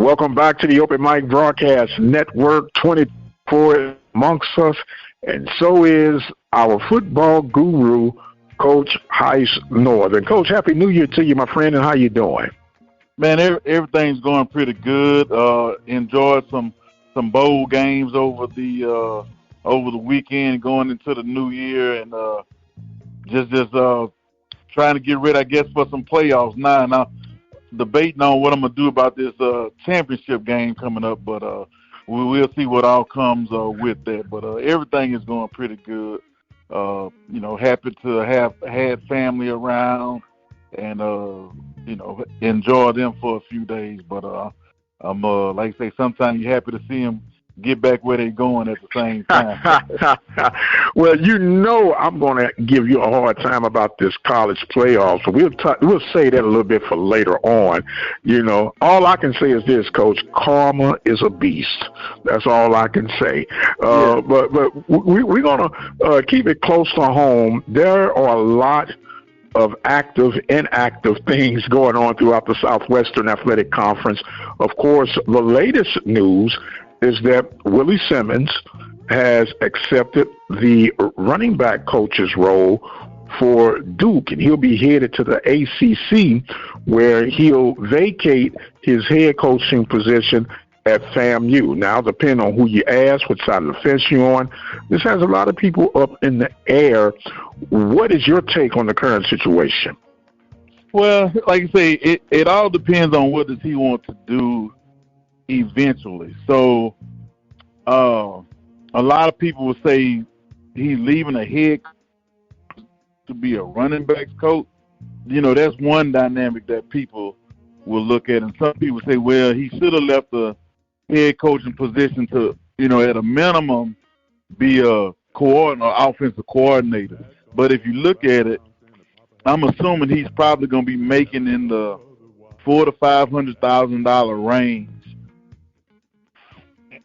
Welcome back to the Open Mic Broadcast Network. 24 amongst us, and so is our football guru, Coach Heist North. And Coach, Happy New Year to you, my friend, and how you doing? Man, everything's going pretty good. Enjoyed some bowl games over the weekend, going into the new year, and just trying to get ready, I guess, for some playoffs now. Debating on what I'm gonna do about this championship game coming up, but we'll see what all comes with that. But everything is going pretty good. Happy to have had family around and enjoy them for a few days. But I'm like I say, sometimes you're happy to see them get back where they're going at the same time. Well, I'm going to give you a hard time about this college playoffs. So we'll say that a little bit for later on. All I can say is this, Coach: karma is a beast. That's all I can say. Yeah. But we're going to keep it close to home. There are a lot of active, inactive things going on throughout the Southwestern Athletic Conference. Of course, the latest news is that Willie Simmons has accepted the running back coach's role for Duke, and he'll be headed to the ACC, where he'll vacate his head coaching position at FAMU. Now, depending on who you ask, what side of the fence you're on, this has a lot of people up in the air. What is your take on the current situation? Well, like I say, it all depends on what does he want to do eventually. So a lot of people will say he's leaving a head to be a running backs coach. That's one dynamic that people will look at. And some people say, well, he should have left the head coaching position to, at a minimum, be a offensive coordinator. But if you look at it, I'm assuming he's probably going to be making in the $400,000 to $500,000 range,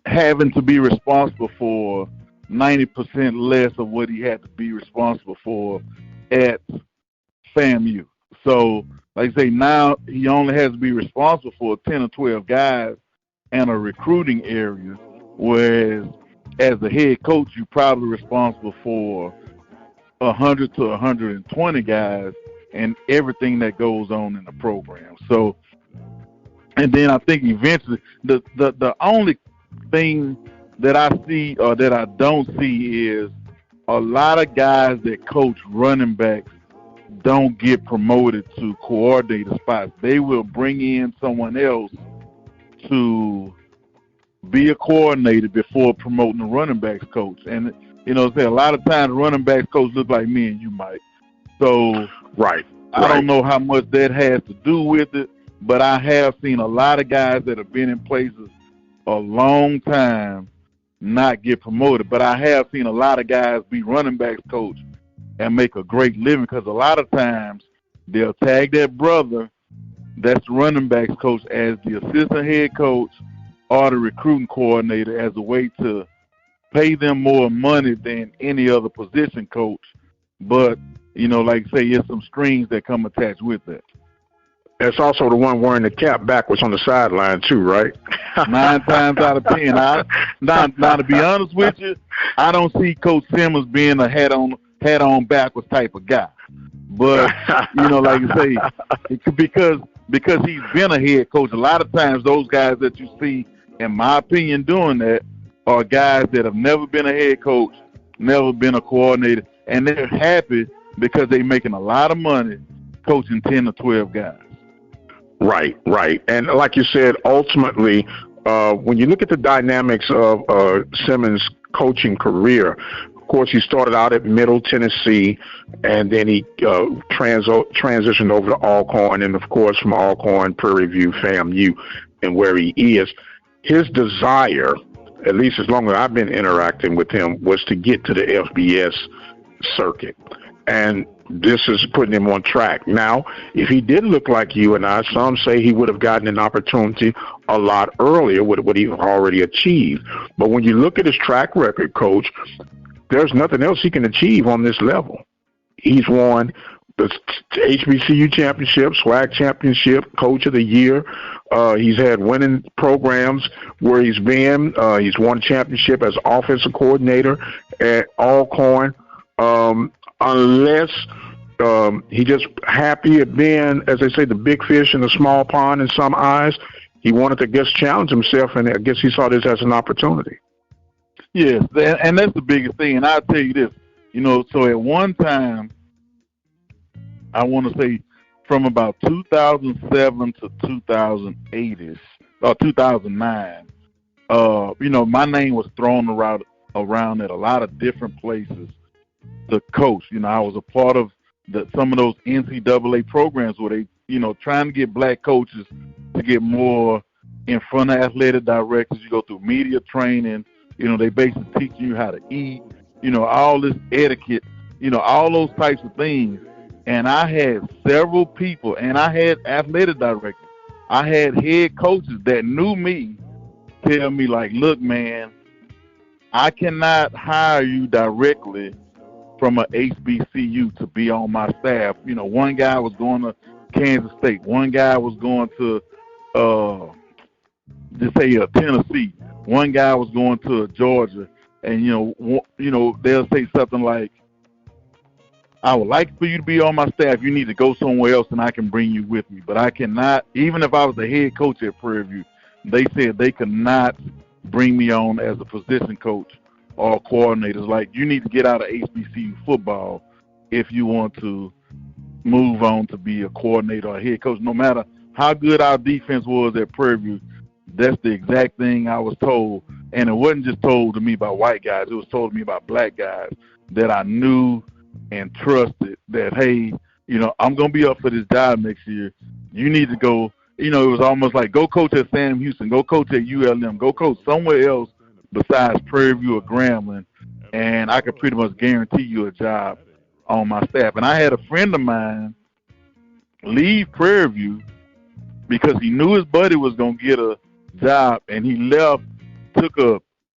having to be responsible for 90% less of what he had to be responsible for at FAMU. So, like I say, now he only has to be responsible for 10 or 12 guys and a recruiting area, whereas as the head coach, you're probably responsible for 100 to 120 guys and everything that goes on in the program. So, and then I think eventually the only thing that I see or that I don't see is a lot of guys that coach running backs don't get promoted to coordinator spots. They will bring in someone else to be a coordinator before promoting the running backs coach. And say a lot of times running backs coach look like me and you, Mike. So right. I don't know how much that has to do with it, but I have seen a lot of guys that have been in places a long time not get promoted. But I have seen a lot of guys be running backs coach and make a great living, because a lot of times they'll tag their brother that's the running backs coach as the assistant head coach or the recruiting coordinator, as a way to pay them more money than any other position coach. But, like I say, there's some strings that come attached with that. That's also the one wearing the cap backwards on the sideline too, right? 9 times out of 10. Now, to be honest with you, I don't see Coach Simmons being a head on backwards type of guy. But like you say, because he's been a head coach, a lot of times those guys that you see, in my opinion, doing that are guys that have never been a head coach, never been a coordinator, and they're happy because they're making a lot of money coaching 10 or 12 guys. Right. And like you said, ultimately, when you look at the dynamics of Simmons' coaching career, of course, he started out at Middle Tennessee, and then he transitioned over to Alcorn, and, of course, from Alcorn, Prairie View, FAMU, and where he is. His desire, at least as long as I've been interacting with him, was to get to the FBS circuit. And this is putting him on track. Now, if he did look like you and I, some say he would have gotten an opportunity a lot earlier with what he already achieved. But when you look at his track record, Coach, there's nothing else he can achieve on this level. He's won the HBCU championship, SWAC championship, coach of the year. He's had winning programs where he's been. He's won a championship as offensive coordinator at Alcorn. Unless he just happy at being, as they say, the big fish in the small pond in some eyes, he wanted to just challenge himself, and I guess he saw this as an opportunity. Yes, and that's the biggest thing. And I'll tell you this, so at one time, I want to say from about 2007 to 2008-ish, or 2009, my name was thrown around at a lot of different places to coach. I was a part of some of those NCAA programs where they, trying to get black coaches to get more in front of athletic directors. You go through media training. They basically teach you how to eat, all this etiquette, all those types of things. And I had several people, and I had athletic directors. I had head coaches that knew me tell me, like, look, man, I cannot hire you directly from a HBCU to be on my staff. One guy was going to Kansas State. One guy was going to, Tennessee. One guy was going to Georgia. And, they'll say something like, I would like for you to be on my staff. You need to go somewhere else and I can bring you with me. But I cannot, even if I was the head coach at Prairie View, they said they could not bring me on as a position coach or coordinators. Like, you need to get out of HBCU football if you want to move on to be a coordinator or a head coach. No matter how good our defense was at Prairie View, that's the exact thing I was told. And it wasn't just told to me by white guys. It was told to me by black guys that I knew and trusted that, hey, I'm going to be up for this job next year. You need to go. It was almost like, go coach at Sam Houston, go coach at ULM, go coach somewhere else besides Prairie View or Grambling, and I could pretty much guarantee you a job on my staff. And I had a friend of mine leave Prairie View because he knew his buddy was going to get a job, and he left, took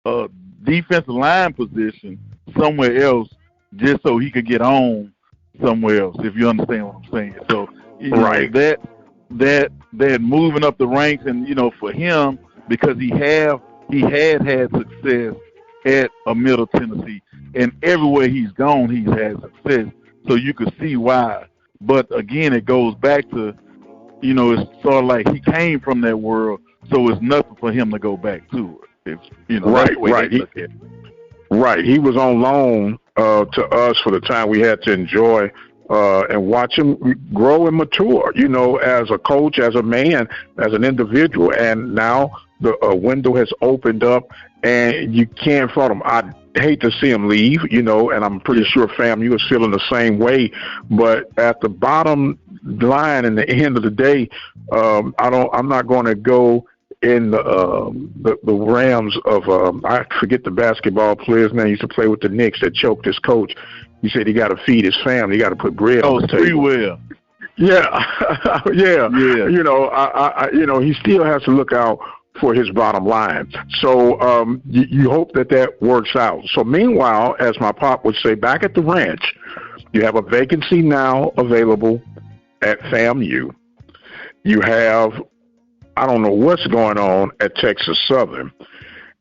a defensive line position somewhere else just so he could get on somewhere else, if you understand what I'm saying. So, right. That moving up the ranks, and, for him, because he had success at a Middle Tennessee, and everywhere he's gone, he's had success. So you could see why. But again, it goes back to, it's sort of like he came from that world, so it's nothing for him to go back to it. Right. He was on loan to us for the time we had to enjoy and watch him grow and mature, as a coach, as a man, as an individual. And now the window has opened up, and you can't fault him. I hate to see him leave, and I'm pretty sure, fam, you are feeling the same way. But at the bottom line, and the end of the day, I'm not going to go in the Rams of I forget the basketball player's name. He used to play with the Knicks that choked his coach. He said he got to feed his family. He got to put bread on the table. Will. Yeah, yeah. He still has to look out for his bottom line. So you hope that works out. So meanwhile, as my pop would say, back at the ranch, you have a vacancy now available at FAMU. You have, I don't know what's going on at Texas Southern.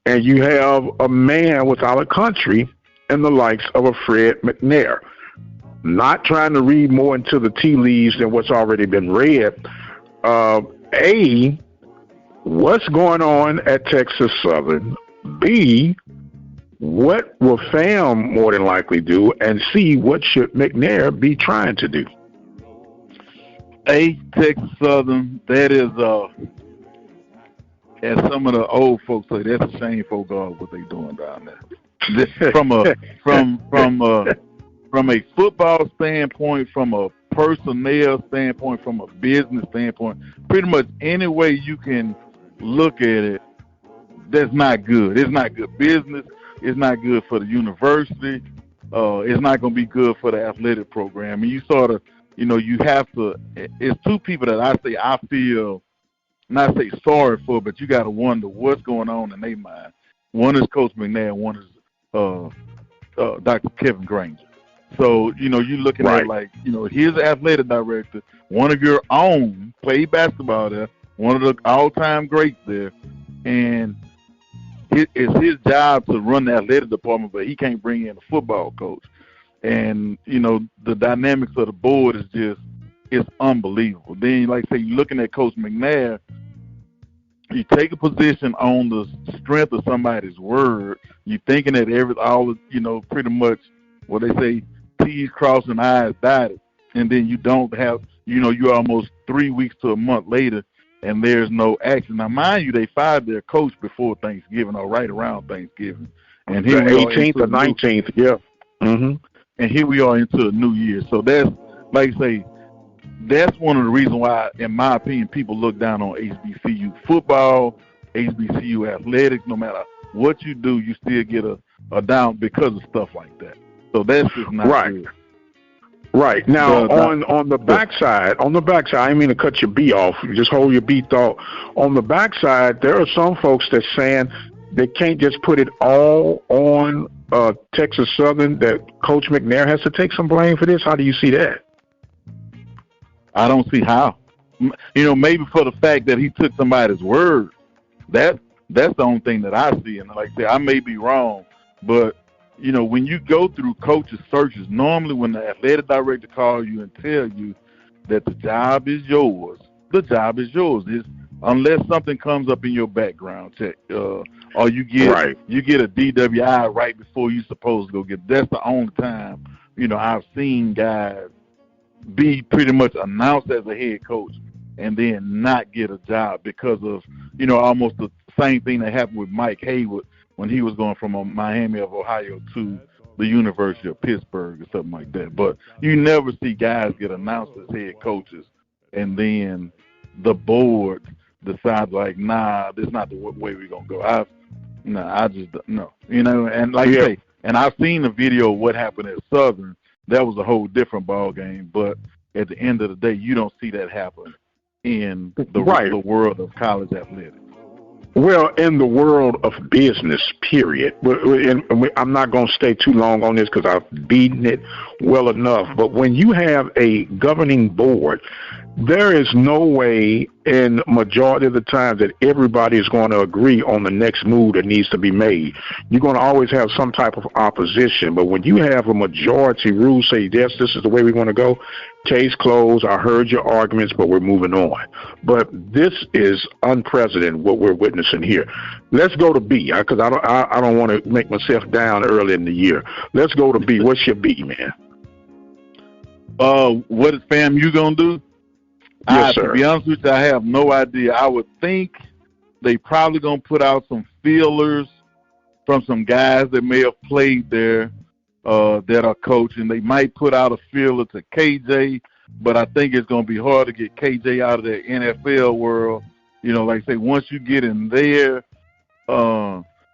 And you have a man without a country in the likes of a Fred McNair. Not trying to read more into the tea leaves than what's already been read. A, what's going on at Texas Southern? B, what will FAM more than likely do? And C, what should McNair be trying to do? A, Texas Southern, that is, as some of the old folks say, that's a shameful guard what they doing down there. From a football standpoint, from a personnel standpoint, from a business standpoint, pretty much any way you can look at it, that's not good. It's not good business. It's not good for the university. It's not going to be good for the athletic program. And you sort of, you have to, it's two people that I feel, not say sorry for, but you got to wonder what's going on in their mind. One is Coach McNair, one is Dr. Kevin Granger. So, you know, you're looking at like, you know, here's the athletic director, one of your own, played basketball there, one of the all-time greats there, and it's his job to run the athletic department, but he can't bring in a football coach. And, you know, the dynamics of the board is just, it's unbelievable. Then, like I say, you're looking at Coach McNair, you take a position on the strength of somebody's word. You're thinking that you know, pretty much what they say, T's crossed and I's dotted. And then you don't have, you know, you're almost 3 weeks to a month later, and there's no action. Now, mind you, they fired their coach before Thanksgiving or right around Thanksgiving. And here the 18th or 19th, yeah. Mm-hmm. And here we are into a new year. So that's, like I say, that's one of the reasons why, in my opinion, people look down on HBCU football, HBCU athletics. No matter what you do, you still get a down because of stuff like that. So that's just not good. Right. Now, on the backside, I didn't mean to cut your B off. Just hold your B thought. On the backside, there are some folks that saying they can't just put it all on Texas Southern, that Coach McNair has to take some blame for this. How do you see that? I don't see how. You know, maybe for the fact that he took somebody's word. That's the only thing that I see. And like I say, I may be wrong, but you know, when you go through coaches' searches, normally when the athletic director calls you and tell you that the job is yours, the job is yours. Unless something comes up in your background check, or you get a DWI right before you're supposed to go get. That's the only time, you know, I've seen guys be pretty much announced as a head coach and then not get a job because of, you know, almost the same thing that happened with Mike Haywood when he was going from Miami of Ohio to the University of Pittsburgh or something like that. But you never see guys get announced as head coaches and then the board decides like, nah, this is not the way we're going to go. No. You know, and like I say, and I've seen the video of what happened at Southern. That was a whole different ball game. But at the end of the day, you don't see that happen in the world of college athletics. Well, in the world of business, period. I'm not going to stay too long on this because I've beaten it well enough. But when you have a governing board, there is no way in majority of the time that everybody is going to agree on the next move that needs to be made. You're going to always have some type of opposition. But when you have a majority rule say, yes, this is the way we want to go, case closed, I heard your arguments, but we're moving on. But this is unprecedented, what we're witnessing here. Let's go to B, because I don't want to make myself down early in the year. Let's go to B. What's your B, man? What is FAMU going to do? Yes, sir. To be honest with you, I have no idea. I would think they probably going to put out some feelers from some guys that may have played there that are coaching. They might put out a feeler to KJ, but I think it's going to be hard to get KJ out of the NFL world. You know, like I say, once you get in there,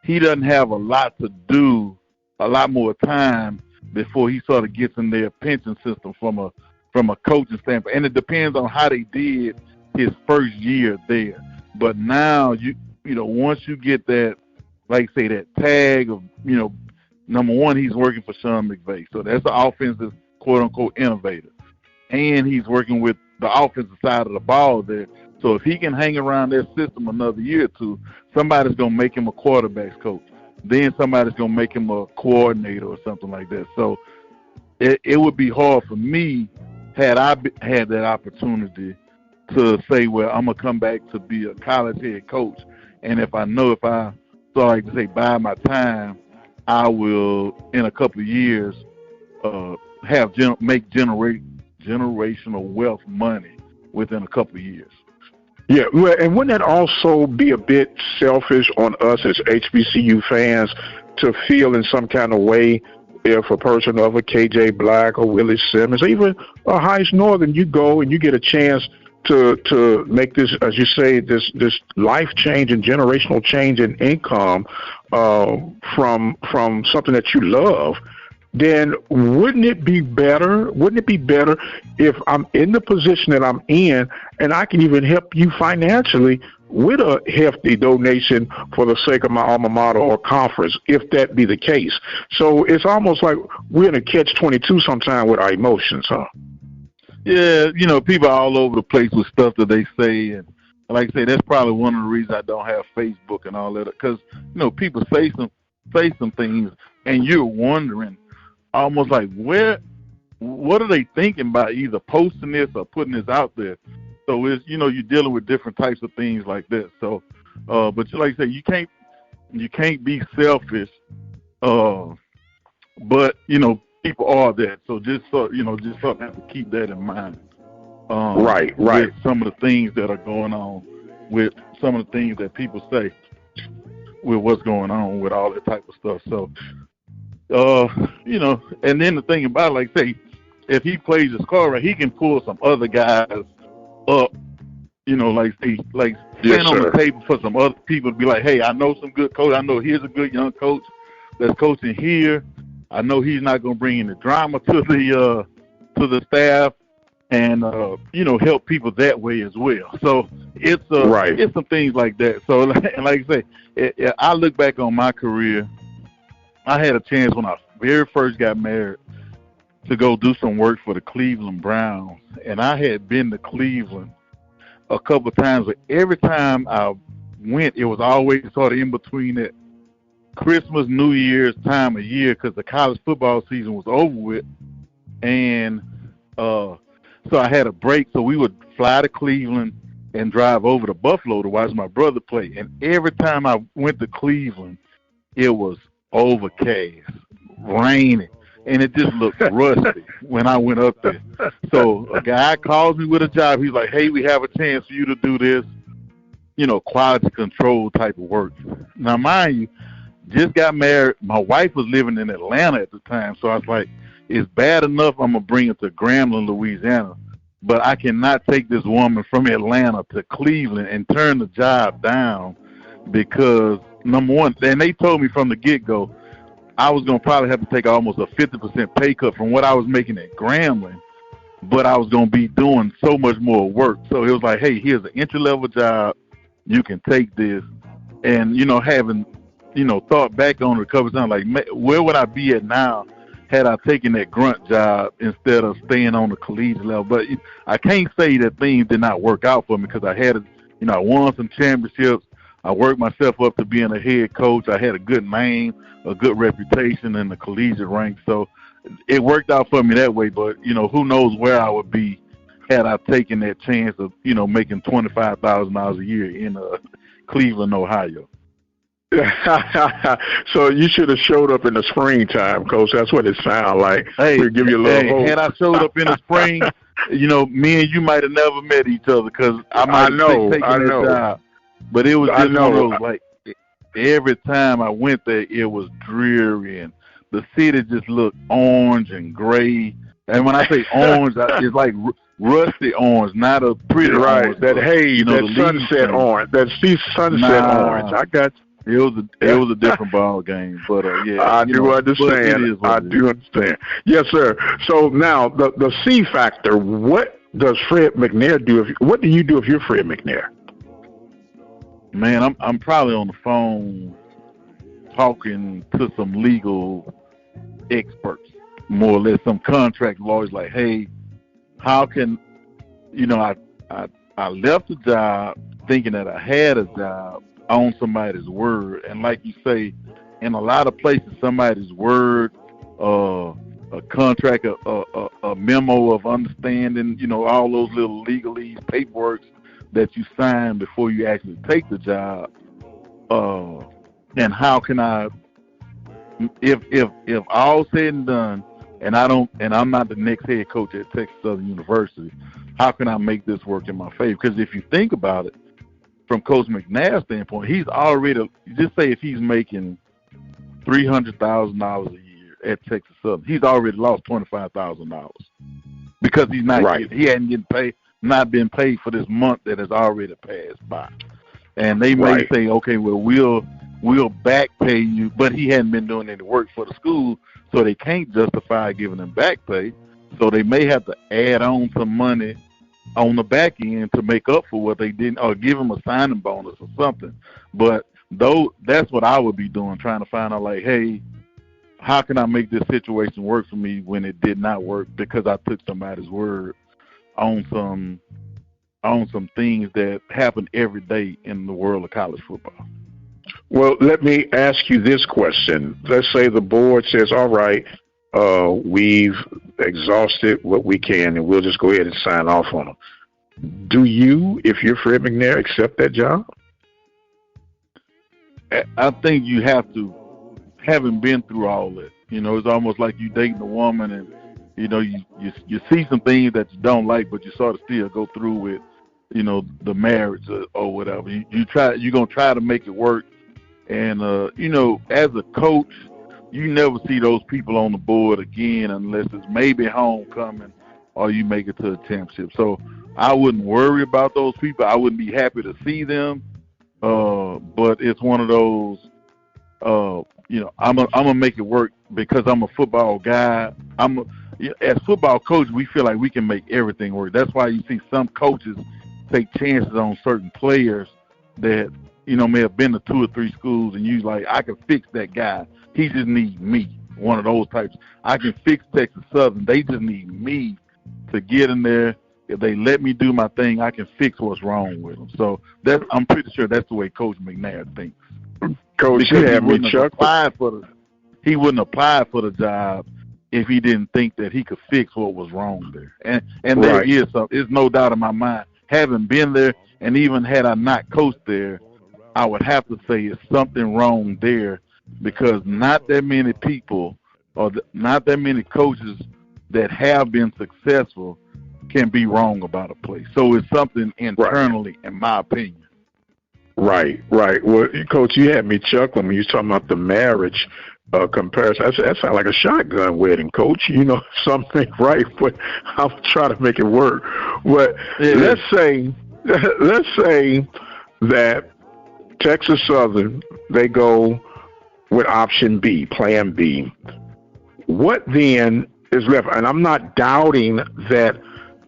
he doesn't have a lot to do, a lot more time before he sort of gets in their pension system from a coaching standpoint. And it depends on how they did his first year there. But now, you know, once you get that, like say, that tag of, you know, number one, he's working for Sean McVay. So that's the offensive, quote-unquote, innovator. And he's working with the offensive side of the ball there. So if he can hang around that system another year or two, somebody's going to make him a quarterback's coach. Then somebody's going to make him a coordinator or something like that. So it would be hard for me had I had that opportunity to say, well, I'm going to come back to be a college head coach. And if I so like to say, buy my time, I will, in a couple of years, make generational wealth money within a couple of years. Yeah, well, and wouldn't that also be a bit selfish on us as HBCU fans to feel in some kind of way if a person of a KJ Black or Willie Simmons, or even a Heist Northern, you go and you get a chance to make this, as you say, this life change and generational change in income from something that you love. then wouldn't it be better? Wouldn't it be better if I'm in the position that I'm in and I can even help you financially with a hefty donation for the sake of my alma mater or conference, if that be the case? So it's almost like we're in a catch-22 sometime with our emotions, huh? Yeah, people are all over the place with stuff that they say, and like I say, that's probably one of the reasons I don't have Facebook and all that, because people say some things, and you're wondering, almost like, what are they thinking by either posting this or putting this out there? So it's you're dealing with different types of things like that. So, but like I say, you can't be selfish, but people are that. So just something have to keep that in mind. Right. With some of the things that are going on, with some of the things that people say, with what's going on with all that type of stuff. So, and then the thing about it, like say, if he plays his card right, he can pull some other guys up, stand on the table for some other people to be like, hey, I know some good coach. I know here's a good young coach that's coaching here. I know he's not going to bring any drama to the staff, and help people that way as well. So it's some things like that. So like I say, I look back on my career. I had a chance when I very first got married to go do some work for the Cleveland Browns, and I had been to Cleveland a couple of times, but every time I went, it was always sort of in between that Christmas, New Year's time of year, because the college football season was over with, and so I had a break, so we would fly to Cleveland and drive over to Buffalo to watch my brother play. And every time I went to Cleveland, it was overcast, raining, and it just looked rusty when I went up there. So a guy calls me with a job. He's like, hey, we have a chance for you to do this, quality control type of work. Now, mind you, just got married. My wife was living in Atlanta at the time, so I was like, it's bad enough I'm going to bring it to Grambling, Louisiana, but I cannot take this woman from Atlanta to Cleveland and turn the job down because, number one, and they told me from the get-go, I was going to probably have to take almost a 50% pay cut from what I was making at Grambling, but I was going to be doing so much more work. So it was like, hey, here's an entry-level job. You can take this. And, having, thought back on it a couple of times, like, where would I be at now had I taken that grunt job instead of staying on the collegiate level? But I can't say that things did not work out for me because I had, I won some championships. I worked myself up to being a head coach. I had a good name, a good reputation in the collegiate ranks. So it worked out for me that way. But, who knows where I would be had I taken that chance of, making $25,000 a year in Cleveland, Ohio. So you should have showed up in the springtime, Coach. That's what it sounds like. Hey, we'll give you a little hope. Had I showed up in the spring, me and you might have never met each other because I might have taken that job. But it was just one of those, like, every time I went there, it was dreary, and the city just looked orange and gray. And when I say orange, it's like rusty orange, not a pretty orange. That haze, that sunset orange, that sunset orange. I got you. It was a different ball game, but yeah. I do understand. I do understand. Yes, sir. So now the C factor. What does Fred McNair do? What do you do if you're Fred McNair? Man, I'm probably on the phone talking to some legal experts, more or less, some contract lawyers. Like, hey, how can I left the job thinking that I had a job on somebody's word, and like you say, in a lot of places, somebody's word, a contract, a memo of understanding, all those little legalese paperwork that you sign before you actually take the job. And how can I, if all said and done, and I'm not the next head coach at Texas Southern University, how can I make this work in my favor? Because if you think about it, from Coach McNair's standpoint, he's already, just say if he's making $300,000 a year at Texas Southern, he's already lost $25,000 because he's not he hadn't getting paid, not been paid for this month that has already passed by. And they may say, okay, well, we'll back pay you, but he hadn't been doing any work for the school, so they can't justify giving him back pay. So they may have to add on some money on the back end to make up for what they didn't, or give him a signing bonus or something. But that's what I would be doing, trying to find out, like, hey, how can I make this situation work for me when it did not work because I took somebody's word on some things that happen every day in the world of college football. Well, let me ask you this question. Let's say the board says, all right, we've exhausted what we can, and we'll just go ahead and sign off on them. Do you, if you're Fred McNair, accept that job? I think you have to, having been through all that. You know, it's almost like you dating a woman, and you know you see some things that you don't like, but you sort of still go through with, you know, the marriage or whatever. You're gonna try to make it work, and you know, as a coach, you never see those people on the board again unless it's maybe homecoming or you make it to a championship. So I wouldn't worry about those people. I wouldn't be happy to see them, but it's one of those. You know, I'm gonna make it work because I'm a football guy. As football coach, we feel like we can make everything work. That's why you see some coaches take chances on certain players that, you know, may have been to 2 or 3 schools, and you like, I can fix that guy. He just needs me. One of those types. I can fix Texas Southern. They just need me to get in there. If they let me do my thing, I can fix what's wrong with them. So I'm pretty sure that's the way Coach McNair thinks. Coach, you had me chuckling. He wouldn't apply for the job if he didn't think that he could fix what was wrong there. And there right. is something. There's no doubt in my mind. Having been there, and even had I not coached there, I would have to say it's something wrong there, because not that many people or not that many coaches that have been successful can be wrong about a place. So it's something internally, in my opinion. Right. Well, Coach, you had me chuckling when you were talking about the marriage comparison. That sounds like a shotgun wedding, Coach. You know, something right, but I'll try to make it work. But let's say that Texas Southern, they go with option B, plan B. What then is left? And I'm not doubting that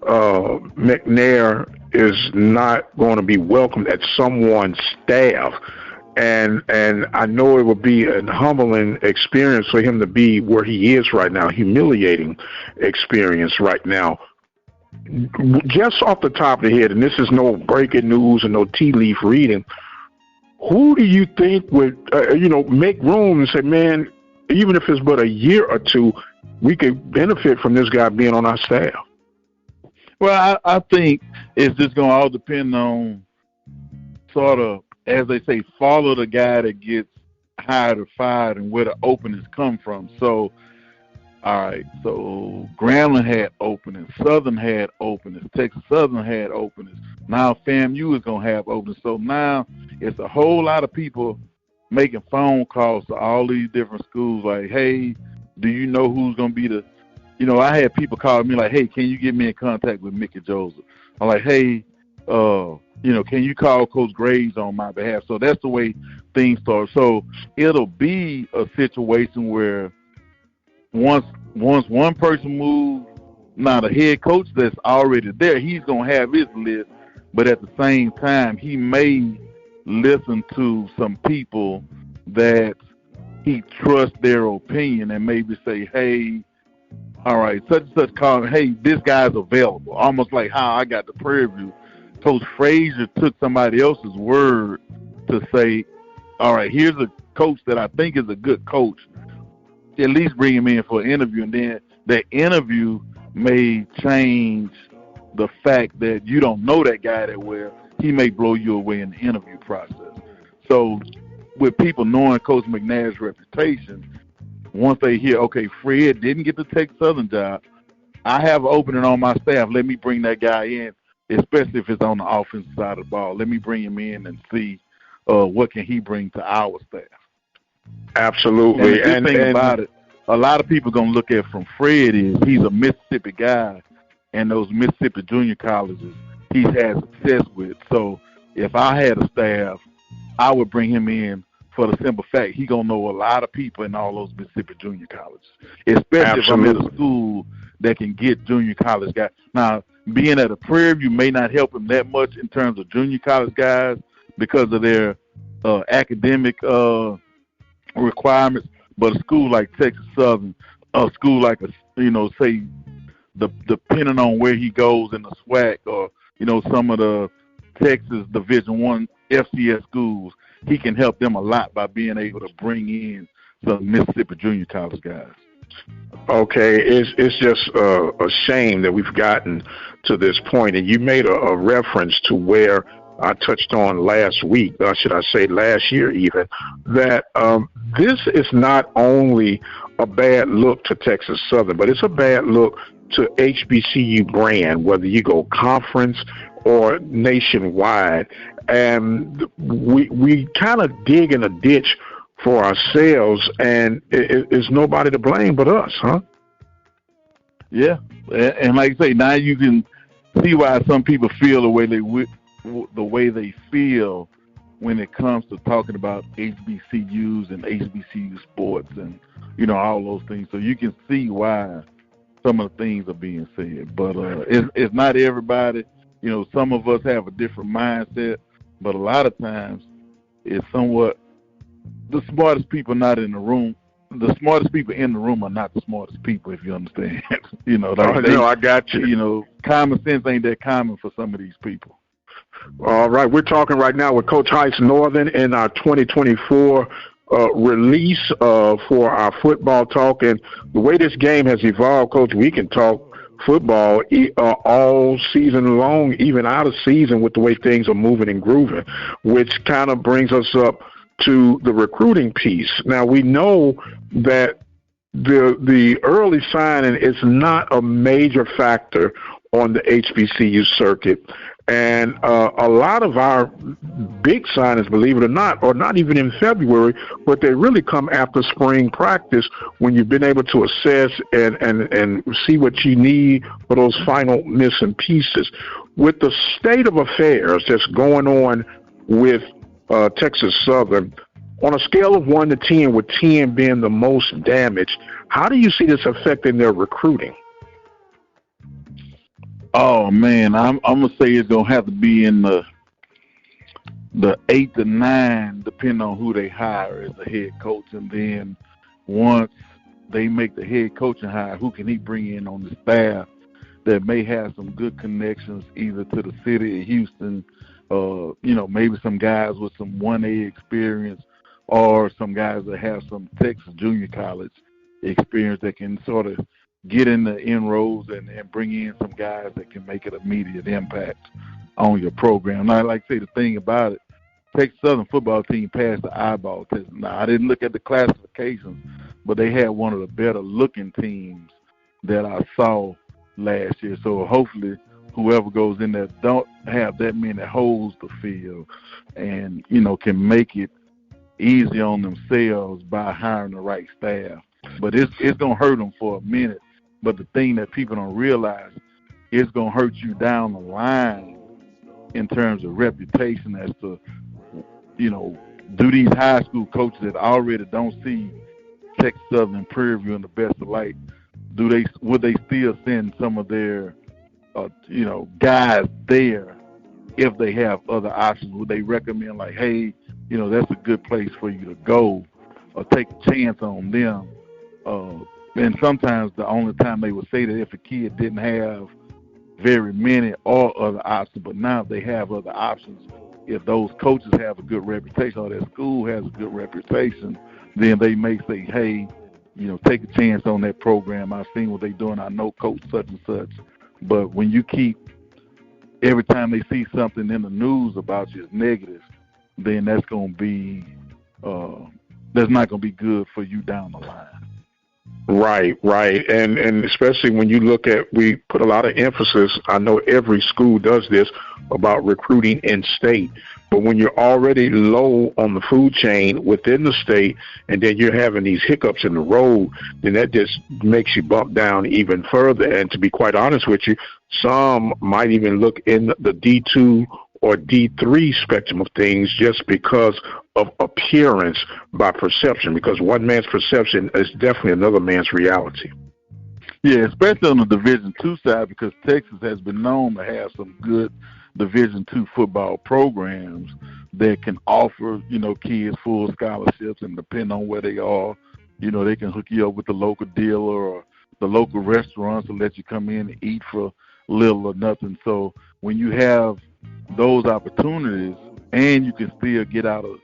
McNair is not going to be welcomed at someone's staff. And I know it would be a humbling experience for him to be where he is right now, humiliating experience right now. Just off the top of the head, and this is no breaking news and no tea leaf reading, who do you think would, make room and say, man, even if it's but a year or two, we could benefit from this guy being on our staff? Well, I think it's just going to all depend on sort of, as they say, follow the guy that gets hired or fired and where the openings come from. So, all right, so Grambling had openings, Southern had openings, Texas Southern had openings. Now FAMU is going to have openings. So now it's a whole lot of people making phone calls to all these different schools like, hey, do you know who's going to be the, I had people call me like, hey, can you get me in contact with Mickey Joseph? I'm like, hey, can you call Coach Graves on my behalf? So that's the way things start. So it'll be a situation where once one person moves, now the head coach that's already there, he's going to have his list, but at the same time, he may listen to some people that he trusts their opinion and maybe say, hey, all right, such and such call, hey, this guy's available. Almost like how I got the Prairie View. Coach Frazier took somebody else's word to say, all right, here's a coach that I think is a good coach. At least bring him in for an interview, and then that interview may change the fact that you don't know that guy that well. He may blow you away in the interview process. So with people knowing Coach McNair's reputation, once they hear, okay, Fred didn't get the Texas Southern job, I have an opening on my staff. Let me bring that guy in, especially if it's on the offensive side of the ball. Let me bring him in and see what can he bring to our staff. Absolutely. And the thing about it, a lot of people going to look at from Fred is he's a Mississippi guy, and those Mississippi junior colleges he's had success with. So if I had a staff, I would bring him in for the simple fact he gonna know a lot of people in all those Mississippi junior colleges, especially Absolutely. if I'm at a school that can get junior college guys. Now, being at a Prairie View may not help him that much in terms of junior college guys because of their academic requirements, but a school like Texas Southern, a school like say depending on where he goes in the SWAC or some of the Texas Division I FCS schools, he can help them a lot by being able to bring in some Mississippi junior college guys. Okay, it's just a shame that we've gotten to this point, and you made a reference to where I touched on last week, or should I say last year even, that this is not only a bad look to Texas Southern, but it's a bad look to HBCU brand, whether you go conference or nationwide. And we kind of dig in a ditch for ourselves, and it's nobody to blame but us, huh? Yeah, and like I say, now you can see why some people feel the way they feel when it comes to talking about HBCUs and HBCU sports and all those things. So you can see why some of the things are being said. But it's not everybody. Some of us have a different mindset, but a lot of times it's somewhat the smartest people not in the room. The smartest people in the room are not the smartest people, if you understand. I got you. Common sense ain't that common for some of these people. All right, we're talking right now with Coach Heights Northern in our 2024 release for our football talk. And the way this game has evolved, Coach, we can talk football all season long, even out of season, with the way things are moving and grooving, which kind of brings us up to the recruiting piece. Now, we know that the early signing is not a major factor on the HBCU circuit. And a lot of our big signings, believe it or not, are not even in February, but they really come after spring practice when you've been able to assess and see what you need for those final missing pieces. With the state of affairs that's going on with Texas Southern, on a scale of 1 to 10, with 10 being the most damaged, how do you see this affecting their recruiting? Oh man, I'm gonna say it's gonna have to be in the 8 to 9, depending on who they hire as the head coach, and then once they make the head coaching hire, who can he bring in on the staff that may have some good connections either to the city of Houston, maybe some guys with some 1A experience, or some guys that have some Texas junior college experience that can sort of get in the inroads and bring in some guys that can make an immediate impact on your program. Now, I like to say the thing about it, Texas Southern football team passed the eyeball test. Now, I didn't look at the classifications, but they had one of the better looking teams that I saw last year. So hopefully whoever goes in there don't have that many holes to fill and, can make it easy on themselves by hiring the right staff. But it's going to hurt them for a minute. But the thing that people don't realize, it's going to hurt you down the line in terms of reputation as to, do these high school coaches that already don't see Texas Southern and Prairie View in the best of light, would they still send some of their, guys there if they have other options? Would they recommend, like, hey, that's a good place for you to go, or take a chance on them? And sometimes the only time they would say that if a kid didn't have very many or other options, but now they have other options. If those coaches have a good reputation or their school has a good reputation, then they may say, hey, take a chance on that program. I've seen what they're doing. I know coach such and such. But when you keep, every time they see something in the news about you is negative, then that's going to be, that's not going to be good for you down the line. Right. And especially when you look at, we put a lot of emphasis, I know every school does this, about recruiting in state. But when you're already low on the food chain within the state, and then you're having these hiccups in the road, then that just makes you bump down even further. And to be quite honest with you, some might even look in the D2 or or D3 spectrum of things just because of appearance by perception, because one man's perception is definitely another man's reality. Yeah, especially on the Division II side, because Texas has been known to have some good Division II football programs that can offer, kids full scholarships, and depending on where they are, they can hook you up with the local dealer or the local restaurants to let you come in and eat for little or nothing. So when you have those opportunities and you can still get out of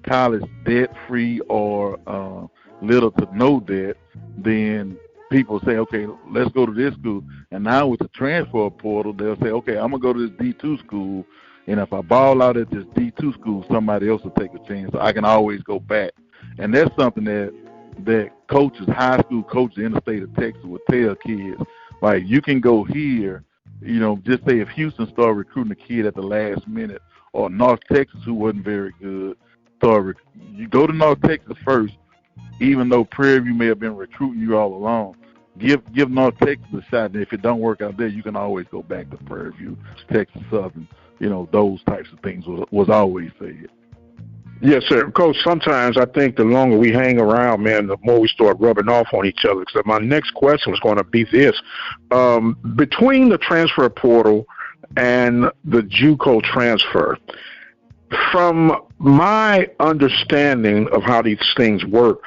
college debt-free or little to no debt, then people say, okay, let's go to this school. And now with the transfer portal, they'll say, okay, I'm going to go to this D2 school, and if I ball out at this D2 school, somebody else will take a chance. So I can always go back. And that's something that coaches, high school coaches in the state of Texas would tell kids. Like, you can go here, just say if Houston started recruiting a kid at the last minute, or North Texas, who wasn't very good, you go to North Texas first, even though Prairie View may have been recruiting you all along. Give North Texas a shot, and if it don't work out there, you can always go back to Prairie View, Texas Southern. Those types of things was always said. Yes, sir. Coach, sometimes I think the longer we hang around, man, the more we start rubbing off on each other. Because my next question was going to be this. Between the transfer portal and the JUCO transfer, from my understanding of how these things work,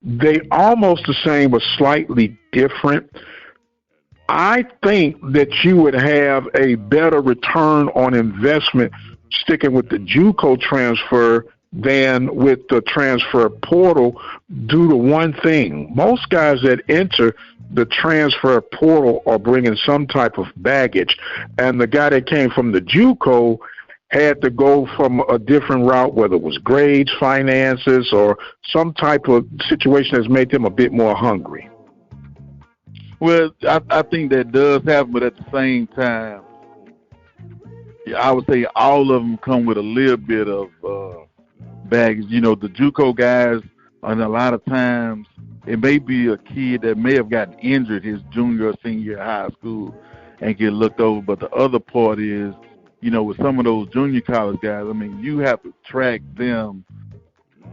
they almost the same but slightly different. I think that you would have a better return on investment sticking with the JUCO transfer than with the transfer portal due to one thing. Most guys that enter the transfer portal are bringing some type of baggage, and the guy that came from the JUCO had to go from a different route, whether it was grades, finances, or some type of situation that's made them a bit more hungry. Well, I think that does happen, but at the same time, I would say all of them come with a little bit of baggage. The JUCO guys, and a lot of times, it may be a kid that may have gotten injured his junior or senior year of high school and get looked over, but the other part is, with some of those junior college guys, you have to track them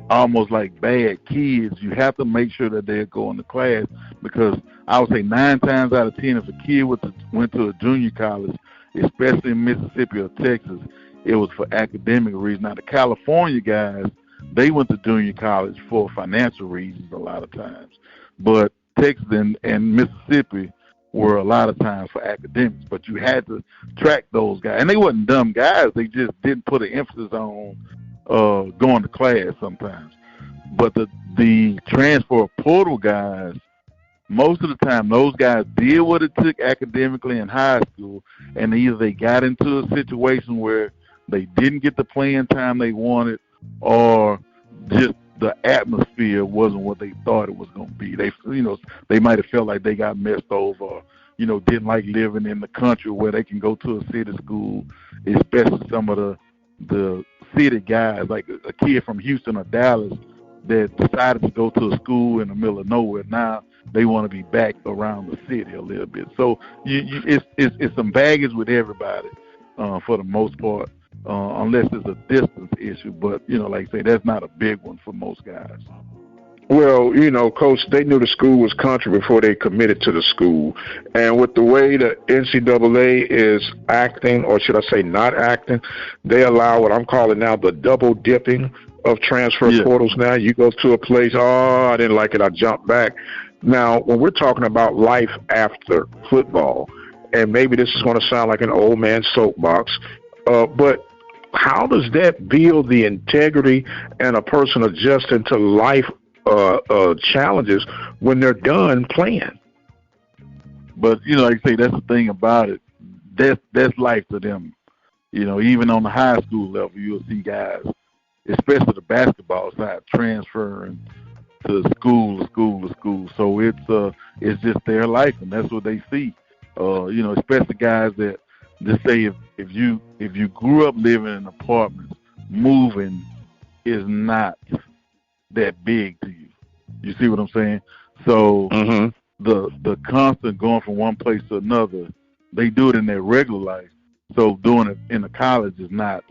almost like bad kids. You have to make sure that they're going to class, because I would say 9 times out of 10, if a kid went to a junior college, especially in Mississippi or Texas, it was for academic reasons. Now, the California guys, they went to junior college for financial reasons a lot of times. But Texas and Mississippi were a lot of times for academics, but you had to track those guys. And they wasn't dumb guys. They just didn't put an emphasis on going to class sometimes. But the transfer portal guys, most of the time, those guys did what it took academically in high school, and either they got into a situation where they didn't get the playing time they wanted, or just the atmosphere wasn't what they thought it was going to be. They might have felt like they got messed over, or, didn't like living in the country where they can go to a city school, especially some of the city guys, like a kid from Houston or Dallas that decided to go to a school in the middle of nowhere. Now they want to be back around the city a little bit. So it's some baggage with everybody for the most part. Unless it's a distance issue. But, like I say, that's not a big one for most guys. Well, Coach, they knew the school was country before they committed to the school. And with the way the NCAA is acting, or should I say not acting, they allow what I'm calling now the double dipping of transfer portals now. You go to a place, I didn't like it, I jumped back. Now, when we're talking about life after football, and maybe this is going to sound like an old man's soapbox, but how does that build the integrity and a person adjusting to life challenges when they're done playing? But, like I say, that's the thing about it. That's life to them. Even on the high school level, you'll see guys, especially the basketball side, transferring to school. So it's just their life, and that's what they see. Especially guys that just say if you grew up living in apartments, moving is not that big to you. You see what I'm saying? So the constant going from one place to another, they do it in their regular life. So doing it in the college is not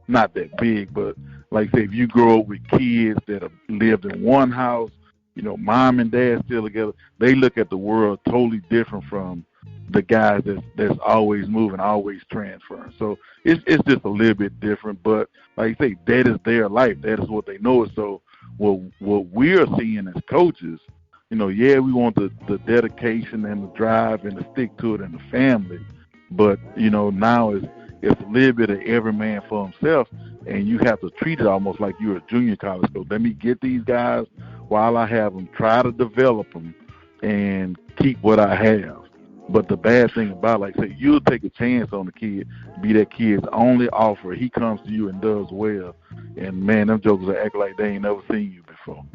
that big. But like I say, if you grow up with kids that have lived in one house, you know, mom and dad still together, they look at the world totally different from the guys that's always moving, always transferring. So it's just a little bit different. But like I say, that is their life. That is what they know. So what we're seeing as coaches, you know, yeah, we want the dedication and the drive and the stick to it and the family. But, you know, now it's a little bit of every man for himself, and you have to treat it almost like you're a junior college coach. Let me get these guys while I have them, try to develop them, and keep what I have. But the bad thing about it, like I say, you'll take a chance on the kid, be that kid's only offer. He comes to you and does well, and, man, them jokers will act like they ain't never seen you before.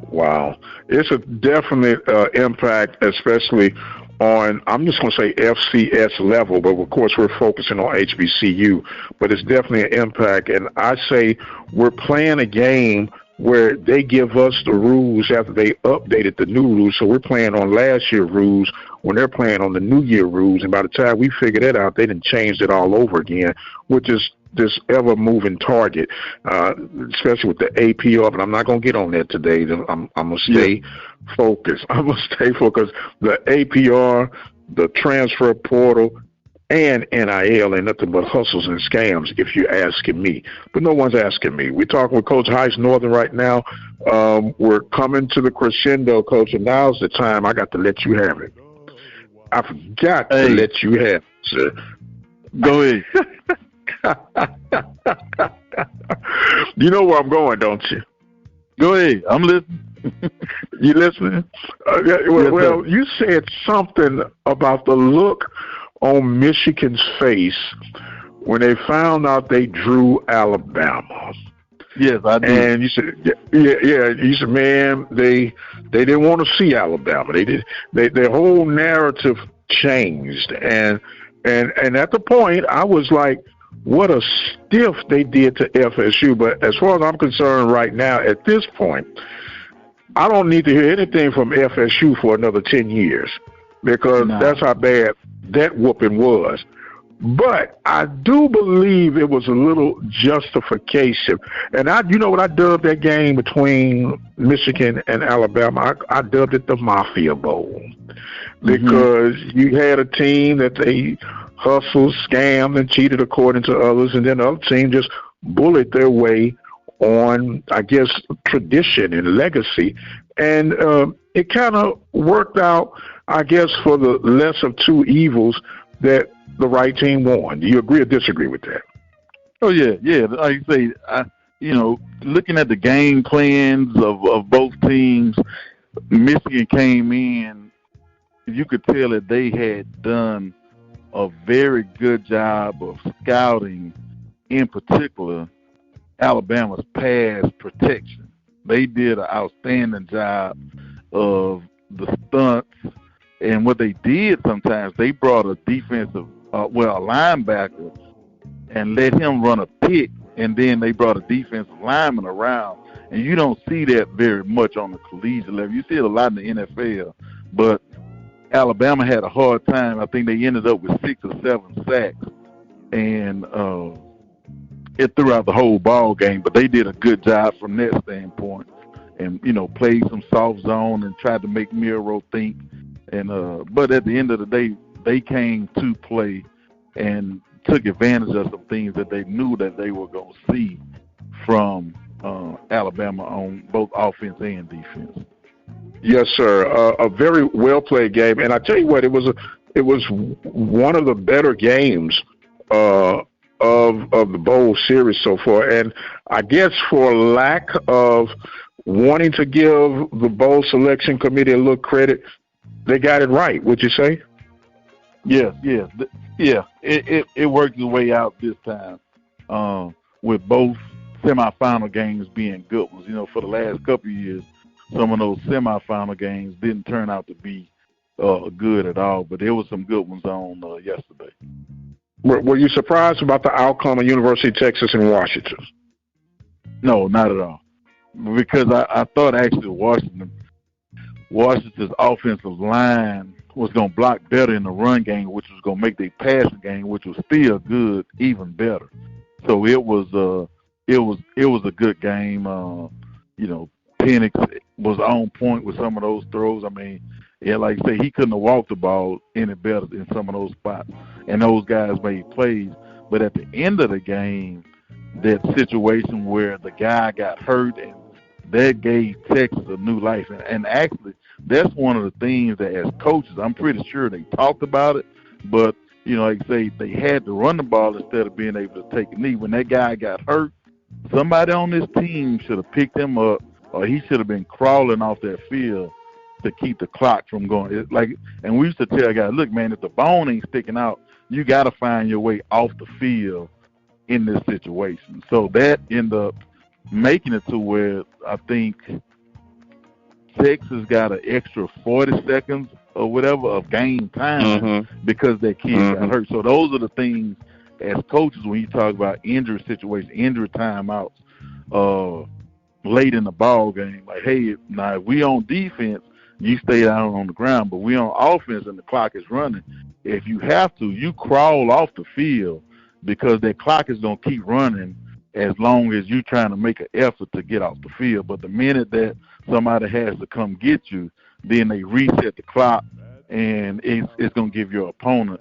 Wow. It's a definite impact, especially on, I'm just going to say FCS level, but of course we're focusing on HBCU, but it's definitely an impact. And I say we're playing a game where they give us the rules after they updated the new rules. So we're playing on last year's rules when they're playing on the new year rules. And by the time we figure that out, they done changed it all over again, which is this ever-moving target, especially with the APR. But I'm not going to get on that today. I'm going to stay focused. I'm going to stay focused. The APR, the transfer portal, and NIL ain't nothing but hustles and scams if you're asking me. But no one's asking me. We're talking with Coach Heiss Northern right now. We're coming to the crescendo, Coach, and now's the time I got to let you have it. I forgot to let you have it, sir. Go ahead. You know where I'm going, don't you? Go ahead. I'm listening. You listening? Well, you said something about the look on Michigan's face when they found out they drew Alabama. Yes, I did. And you said, you said, man, they didn't want to see Alabama. Their whole narrative changed, and at the point I was like, what a stiff they did to FSU. But as far as I'm concerned right now, at this point, I don't need to hear anything from FSU for another 10 years because that's how bad that whooping was. But I do believe it was a little justification. And you know what I dubbed that game between Michigan and Alabama? I dubbed it the Mafia Bowl because you had a team that they hustled, scammed, and cheated according to others, and then the other team just bullied their way on, I guess, tradition and legacy. And it kind of worked out, I guess, for the less of two evils that the right team won. Do you agree or disagree with that? Oh, yeah. Like you say, looking at the game plans of both teams, Michigan came in, you could tell that they had done a very good job of scouting, in particular, Alabama's pass protection. They did an outstanding job of the stunts, and what they did sometimes, they brought a defensive, a linebacker, and let him run a pick, and then they brought a defensive lineman around, and you don't see that very much on the collegiate level. You see it a lot in the NFL, but Alabama had a hard time. I think they ended up with 6 or 7 sacks, and it threw out the whole ball game. But they did a good job from that standpoint, and played some soft zone and tried to make Miro think. And but at the end of the day, they came to play and took advantage of some things that they knew that they were going to see from Alabama on both offense and defense. Yes, sir. A very well played game, and I tell you what, it was one of the better games of the bowl series so far. And I guess for lack of wanting to give the bowl selection committee a little credit, they got it right. Would you say? Yes. It worked its way out this time with both semifinal games being good ones. For the last couple of years, some of those semifinal games didn't turn out to be good at all, but there was some good ones on yesterday. Were you surprised about the outcome of University of Texas and Washington? No, not at all. Because I thought actually Washington's offensive line was going to block better in the run game, which was gonna make their passing game, which was still good, even better. So it was a good game. You know, Penix was on point with some of those throws. I mean, yeah, like I say, he couldn't have walked the ball any better in some of those spots. And those guys made plays. But at the end of the game, that situation where the guy got hurt, and that gave Texas a new life. And actually, that's one of the things that as coaches, I'm pretty sure they talked about it. But, you know, like I say, they had to run the ball instead of being able to take a knee. When that guy got hurt, somebody on this team should have picked him up, or he should have been crawling off that field to keep the clock from going. And we used to tell guys, look, man, if the bone ain't sticking out, you got to find your way off the field in this situation. So that ended up making it to where I think Texas got an extra 40 seconds or whatever of game time because that kid got hurt. So those are the things as coaches when you talk about injury situations, injury timeouts, late in the ball game. Like, hey, now if we on defense, you stay down on the ground, but we on offense and the clock is running. If you have to, you crawl off the field because that clock is going to keep running as long as you're trying to make an effort to get off the field. But the minute that somebody has to come get you, then they reset the clock, and it's going to give your opponent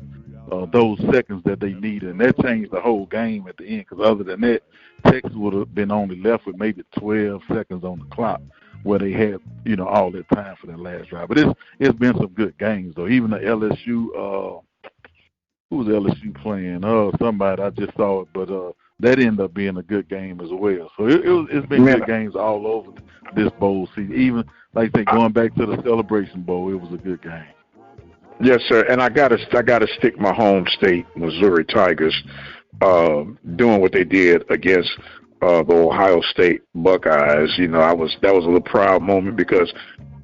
those seconds that they need. And that changed the whole game at the end because other than that, Texas would have been only left with maybe 12 seconds on the clock where they had, you know, all that time for that last drive. But it's been some good games, though. Even the LSU, who was LSU playing? Somebody, I just saw it, but that ended up being a good game as well. So it's been good games all over this bowl season. Even, like I say, going back to the Celebration Bowl, it was a good game. Yes, sir. And I gotta stick my home state, Missouri Tigers, doing what they did against the Ohio State Buckeyes. You know, that was a little proud moment because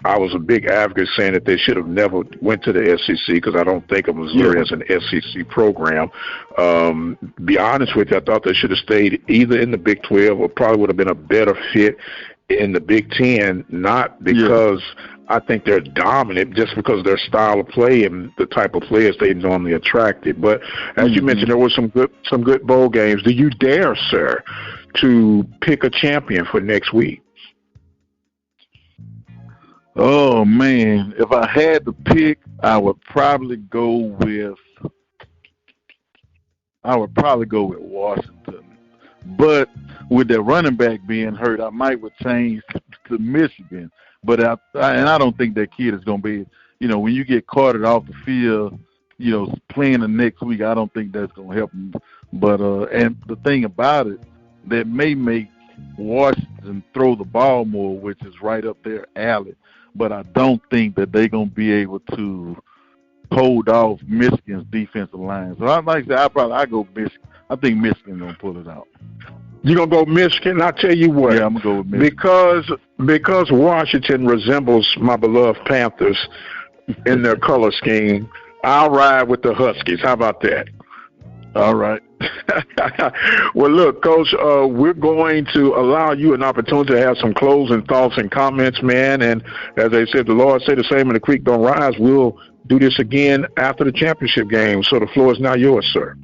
I was a big advocate saying that they should have never went to the SEC because I don't think of Missouri as an SEC program. Be honest with you, I thought they should have stayed either in the Big 12 or probably would have been a better fit in the Big 10, not because I think they're dominant, just because of their style of play and the type of players they normally attracted. But as you mentioned, there were some good bowl games. Do you dare, sir, to pick a champion for next week? Oh, man. If I had to pick, I would probably go with Washington. But with their running back being hurt, I might would change to Michigan. But I don't think that kid is going to be, you know, when you get carted off the field, you know, playing the next week, I don't think that's going to help him. But and the thing about it, that may make Washington throw the ball more, which is right up their alley. But I don't think that they're going to be able to hold off Michigan's defensive line. So I go Michigan. I think Michigan's going to pull it out. You're going to go Michigan? I'll tell you what. Yeah, I'm going to go with Michigan. Because Washington resembles my beloved Panthers in their color scheme, I'll ride with the Huskies. How about that? All right. Well, look, Coach, we're going to allow you an opportunity to have some closing thoughts and comments, man. And as I said, the Lord say the same and the creek don't rise. We'll do this again after the championship game. So the floor is now yours, sir.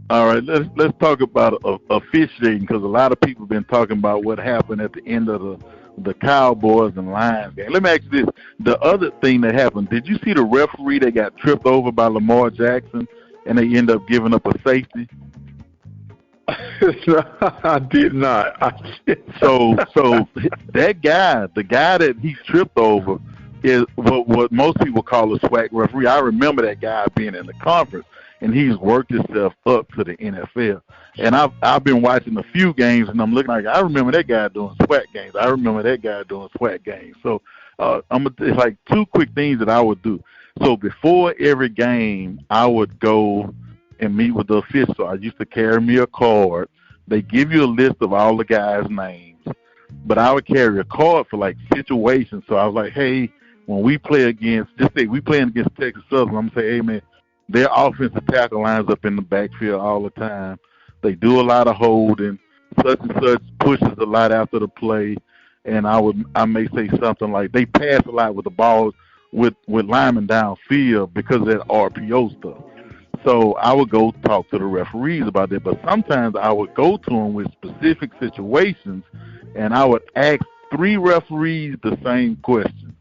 All right, let's talk about officiating because a lot of people have been talking about what happened at the end of the Cowboys and Lions game. Let me ask you this. The other thing that happened, did you see the referee that got tripped over by Lamar Jackson and they end up giving up a safety? I did not. So that guy, the guy that he tripped over is what most people call a SWAC referee. I remember that guy being in the conference. And he's worked himself up to the NFL. And I've been watching a few games, and I'm looking like, I remember that guy doing SWAC games. I remember that guy doing SWAC games. So it's like two quick things that I would do. So before every game, I would go and meet with the official. I used to carry me a card. They give you a list of all the guys' names. But I would carry a card for, like, situations. So I was like, hey, when we play against, just say we playing against Texas Southern, I'm going to say, hey, man, their offensive tackle lines up in the backfield all the time. They do a lot of holding. Such and such pushes a lot after the play. And I may say something like they pass a lot with the balls with linemen downfield because of that RPO stuff. So I would go talk to the referees about that. But sometimes I would go to them with specific situations, and I would ask 3 referees the same question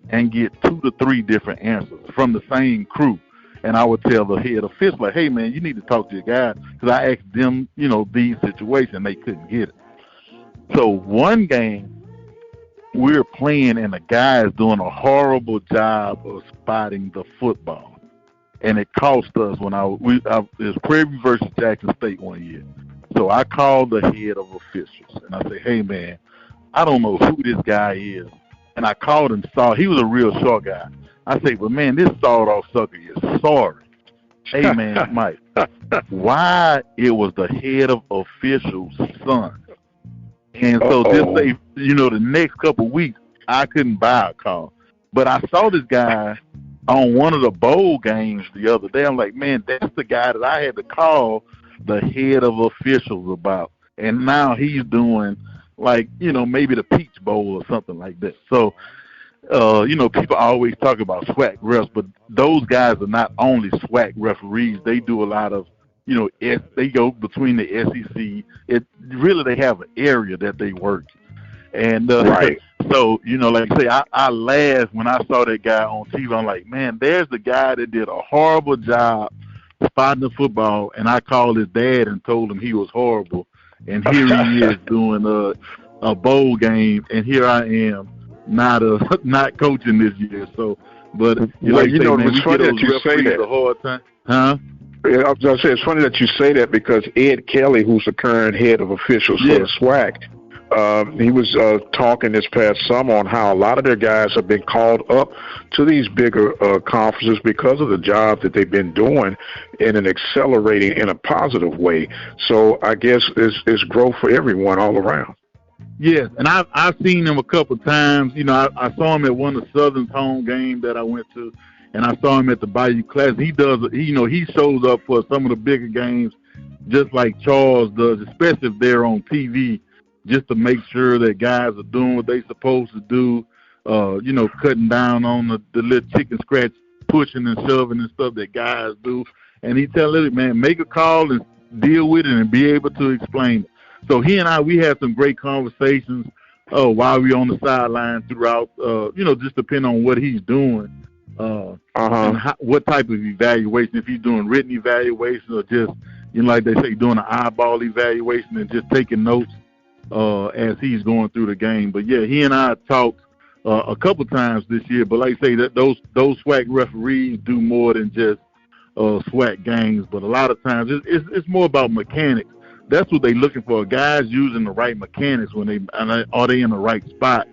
and get 2 to 3 different answers from the same crew. And I would tell the head official, like, hey, man, you need to talk to your guy, because I asked them, these situations, they couldn't get it. So one game, we were playing, and the guy is doing a horrible job of spotting the football. And it cost us when it was Prairie versus Jackson State one year. So I called the head of officials, and I said, hey, man, I don't know who this guy is. And I called him, he was a real short guy. I say, but man, this sawed-off sucker is sorry. Hey, man, Mike, why it was the head of official's son. And so just say, the next couple of weeks, I couldn't buy a car. But I saw this guy on one of the bowl games the other day. I'm like, man, that's the guy that I had to call the head of officials about. And now he's doing, like, maybe the Peach Bowl or something like that. So, people always talk about SWAC refs, but those guys are not only SWAC referees. They do a lot of, they go between the SEC. They have an area that they work. And right. So, like I say, I laughed when I saw that guy on TV. I'm like, man, there's the guy that did a horrible job spotting the football, and I called his dad and told him he was horrible. And here he is doing a bowl game, and here I am not coaching this year. So, but it's funny that you say that. A hard time. Huh? I was going to say, it's funny that you say that, because Ed Kelly, who's the current head of officials for the SWAC, he was talking this past summer on how a lot of their guys have been called up to these bigger conferences because of the job that they've been doing in an accelerating in a positive way. So I guess it's growth for everyone all around. Yes, and I've seen him a couple of times. I saw him at one of Southern's home games that I went to, and I saw him at the Bayou Classic. He shows up for some of the bigger games, just like Charles does, especially if they're on TV, just to make sure that guys are doing what they're supposed to do. Cutting down on the little chicken scratch, pushing and shoving and stuff that guys do. And he tells them, man, make a call and deal with it and be able to explain it. So he and we had some great conversations while we on the sideline throughout, just depending on what he's doing and what type of evaluation, if he's doing written evaluation or just, like they say, doing an eyeball evaluation and just taking notes as he's going through the game. But, yeah, he and I talked a couple times this year. But like I say, that those SWAC referees do more than just SWAC games. But a lot of times it's more about mechanics. That's what they're looking for. Guys using the right mechanics are they in the right spot?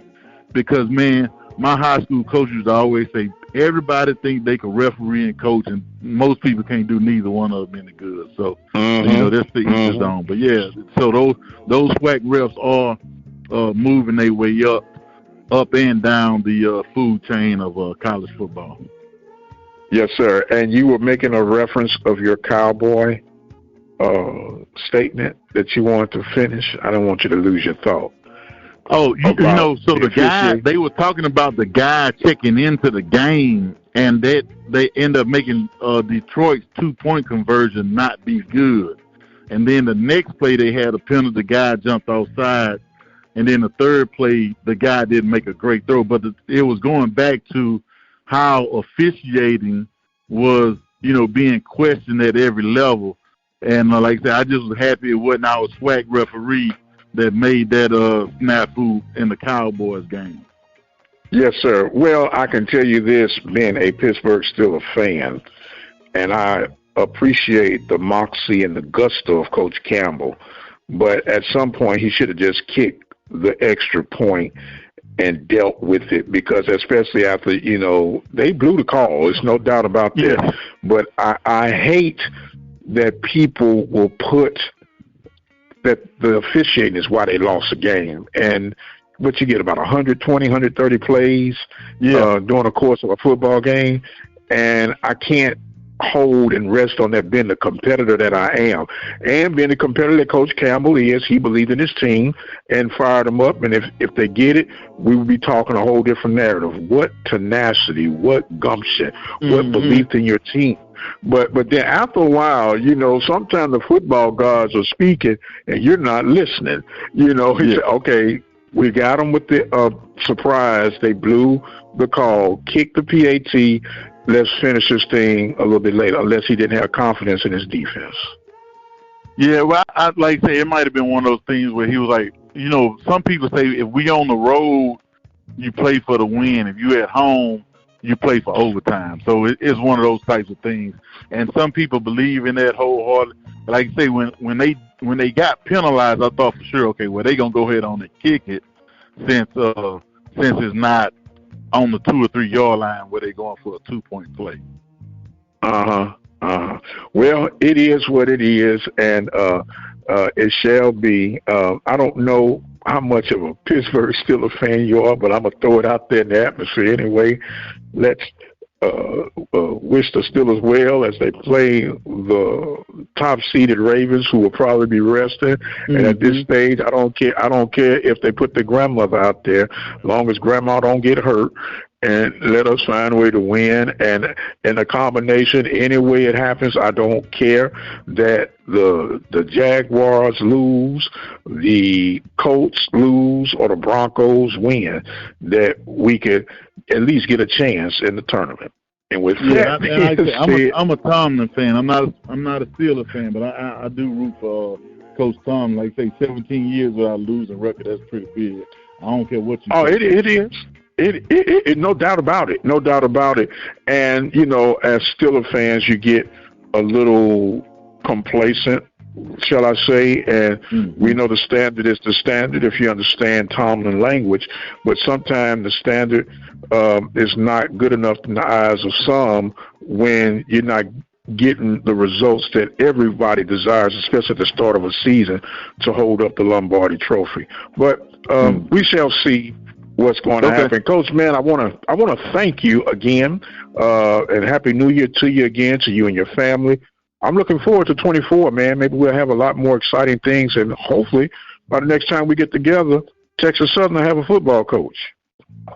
Because, man, my high school coaches always say everybody thinks they can referee and coach, and most people can't do neither one of them any good. So, that's the easiest on. But, yeah, so those SWAC refs are moving their way up and down the food chain of college football. Yes, sir. And you were making a reference of your Cowboy statement that you wanted to finish. I don't want you to lose your thought. So the guy, they were talking about the guy checking into the game, and they end up making Detroit's 2-point conversion not be good. And then the next play they had a penalty, the guy jumped offside, and then the third play, the guy didn't make a great throw. But it was going back to how officiating was, being questioned at every level. And like I said, I just was happy it wasn't our SWAC referee that made that snafu in the Cowboys game. Yes, sir. Well, I can tell you this, being a Pittsburgh Steelers fan, and I appreciate the moxie and the gusto of Coach Campbell, but at some point he should have just kicked the extra point and dealt with it, because especially after, they blew the call. There's no doubt about that. Yeah. But I hate that people will put that the officiating is why they lost the game. And what you get, about 120, 130 plays during the course of a football game. And I can't hold and rest on that, being the competitor that I am. And being the competitor that Coach Campbell is, he believed in his team and fired them up. And if they get it, we would be talking a whole different narrative. What tenacity, what gumption, what belief in your team. But then after a while, sometimes the football gods are speaking and you're not listening. He said, okay, we got them with the surprise. They blew the call, kicked the PAT. Let's finish this thing a little bit later, unless he didn't have confidence in his defense. Yeah, well, I like to say it might have been one of those things where he was like, some people say if we on the road, you play for the win. If you at home, you play for overtime. So it's one of those types of things. And some people believe in that wholeheartedly. Like I say, when they got penalized, I thought for sure, okay, well, they going to go ahead on and kick it since it's not on the 2 or 3 yard line where they're going for a 2-point play. Well, it is what it is, and it shall be. I don't know how much of a Pittsburgh Steelers fan you are, but I'm going to throw it out there in the atmosphere anyway. Let's wish the Steelers well as they play the top-seeded Ravens, who will probably be resting. Mm-hmm. And at this stage, I don't care if they put their grandmother out there, as long as grandma don't get hurt. And let us find a way to win. And in the combination, any way it happens, I don't care that the Jaguars lose, the Colts lose, or the Broncos win, that we could at least get a chance in the tournament. And with I'm a Tomlin fan. I'm not a Steelers fan, but I do root for Coach Tomlin. Like say, 17 years without losing record. That's pretty big. I don't care what you. Oh, it is. It no doubt about it. No doubt about it. And, as Steelers fans, you get a little complacent, shall I say, and we know the standard is the standard if you understand Tomlin language, but sometimes the standard is not good enough in the eyes of some when you're not getting the results that everybody desires, especially at the start of a season, to hold up the Lombardi Trophy. But we shall see what's going to happen. Coach, man, I want to thank you again, and Happy New Year to you again, to you and your family. I'm looking forward to 24, man. Maybe we'll have a lot more exciting things, and hopefully by the next time we get together, Texas Southern will have a football coach.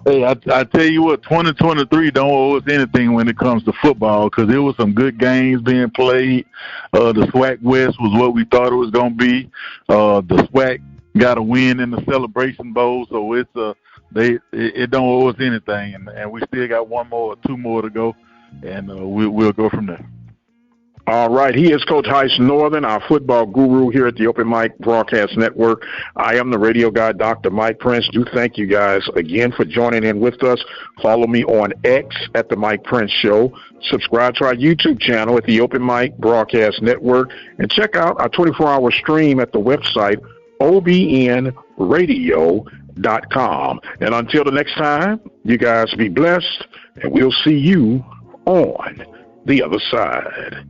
Hey, I tell you what, 2023 don't owe us anything when it comes to football, because there was some good games being played. The SWAC West was what we thought it was going to be. The SWAC got a win in the Celebration Bowl, so it don't owe us anything, and we still got 1 more or 2 more to go, and we'll go from there. All right, he is Coach Heist Northern, our football guru here at the Open Mic Broadcast Network. I am the radio guy, Dr. Mike Prince. Do thank you guys again for joining in with us. Follow me on X at the Mike Prince Show. Subscribe to our YouTube channel at the Open Mic Broadcast Network, and check out our 24-hour stream at the website obnradio.com. And until the next time, you guys be blessed, and we'll see you on the other side.